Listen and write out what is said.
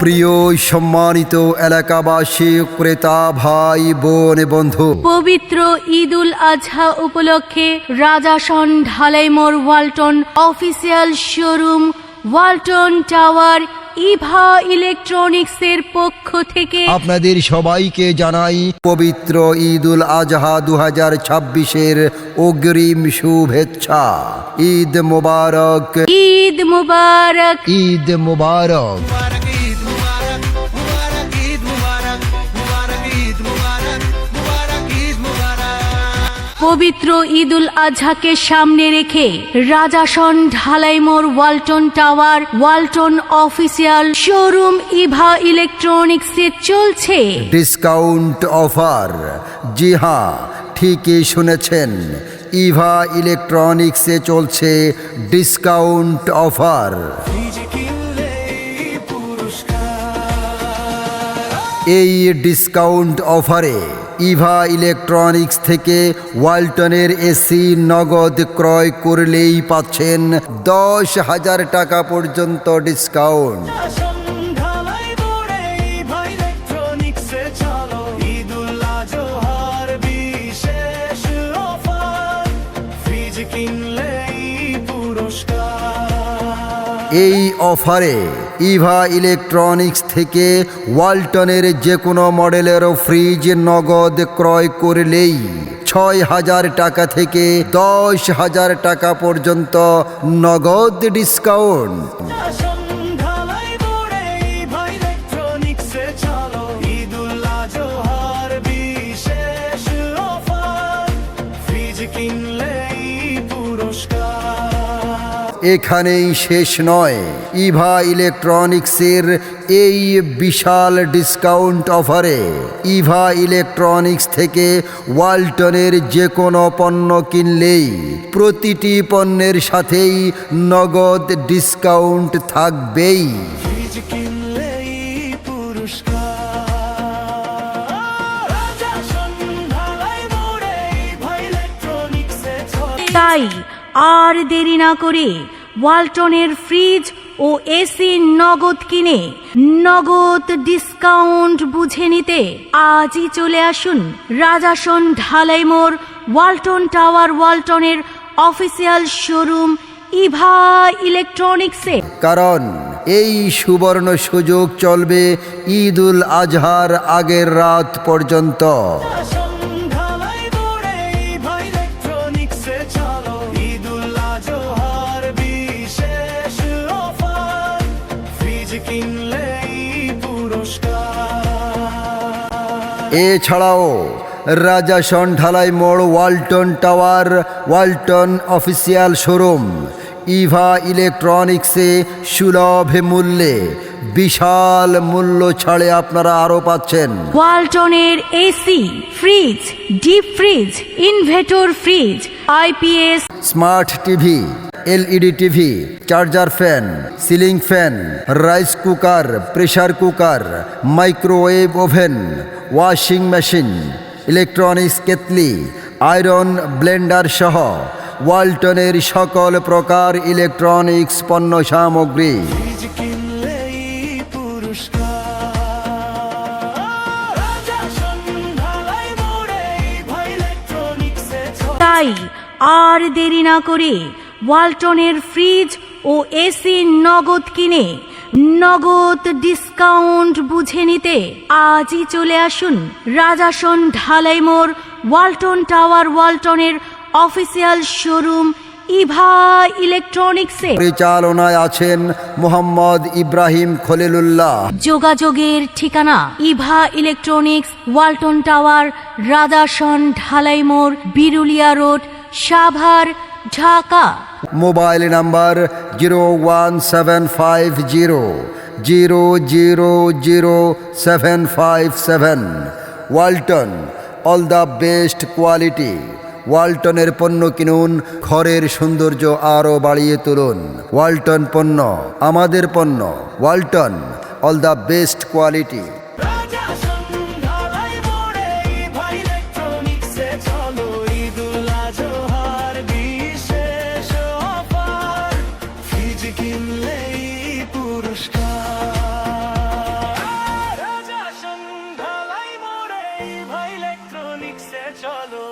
প্রিয় সম্মানিত এলাকাবাসী, ক্রেতা ভাই বোন বন্ধু, পবিত্র ঈদুল আজহা উপলক্ষে রাজাসন ঢালাই মোড় Walton official showroom Walton tower Eva ইলেকট্রনিক্সের পক্ষ থেকে আপনাদের সবাইকে জানাই পবিত্র ঈদুল আজহা 2026-এর অগ্রিম শুভেচ্ছা। ঈদ মোবারক, ঈদ মুবারক। ঈদ মোবারক। পবিত্র ঈদুল আজহাকে সামনে রেখে রাজাসন ঢালাই মোড় Walton tower Walton official showroom Eva ইলেকট্রনিক্সে চলছে ডিসকাউন্ট অফার। জি হ্যাঁ, ঠিকই শুনেছেন, ইভা ইলেকট্রনিক্সে চলছে ডিসকাউন্ট অফার। এই ডিসকাউন্ট অফারে ইভা ইলেকট্রনিক্স থেকে ওয়ালটনের এসি নগদ ক্রয় করলেই পাচ্ছেন 10,000 টাকা পর্যন্ত ডিসকাউন্ট। এই অফারে ইভা ইলেকট্রনিক্স থেকে ওয়ালটনের যে কোনো মডেলের ফ্রিজ নগদ ক্রয় করলেই 6,000 টাকা থেকে 10,000 টাকা পর্যন্ত নগদ ডিসকাউন্ট। এখানেই শেষ নয়, ইভা ইলেকট্রনিক্সের এই বিশাল ডিসকাউন্ট অফারে ইভা ইলেকট্রনিক্স থেকে ওয়ালটনের যে কোনো পণ্য কিনলেই প্রতিটি পণ্যের সাথেই নগদ ডিসকাউন্ট থাকবেই। তাই আর দেরি না করে ওয়ালটনের ফ্রিজ ও এসি নগদ কিনে নগদ ডিসকাউন্ট বুঝে নিতে আজই চলে আসুন রাজাসন ঢালাই মোড় ওয়ালটন টাওয়ার ওয়ালটনের অফিসিয়াল শোরুম ইভা ইলেকট্রনিক্সে। কারণ এই সুবর্ণ সুযোগ চলবে ঈদুল আজহার আগের রাত পর্যন্ত। এছাড়াও রাজাসন ঢালাই মোড় Walton tower Walton official showroom Eva ইলেকট্রনিক্সে সুলভ মূল্যে বিশাল মূল্য ছাড়ে আপনারা আরও পাচ্ছেন ওয়ালটনের AC fridge, deep fridge, inverter fridge, IPS, smart TV, LED TV, charger fan, ceiling fan, rice cooker, pressure cooker, microwave oven, washing machine, electronics kettle, iron blender সহ ওয়ালটনের সকল প্রকার ইলেকট্রনিক্স পণ্য সামগ্রী। তাই আর দেরি না করে ওয়ালটনের ফ্রিজ ও এসি নগদ কিনে নগদ ডিসকাউন্ট বুঝে নিতে আজই চলে আসুন রাজাসন ঢালাই মোড় ওয়ালটন টাওয়ার ওয়ালটনের অফিসিয়াল শোরুম ইভা ইলেকট্রনিক্সে। পরিচালনায় আছেন মোহাম্মদ ইব্রাহিম খলিলুল্লাহ। যোগাযোগের ঠিকানা Eva electronics Walton tower Rajason Dhalai মোড় Birulia road Savar Dhaka. Mobile number 01750000757। Walton, all the best quality. ওয়ালটনের পণ্য কিনুন, ঘরের সৌন্দর্য আরও বাড়িয়ে তুলুন। ওয়ালটন পণ্য আমাদের পণ্য। Walton, all the best quality. Eva ইলেকট্রনিক্সে চলো।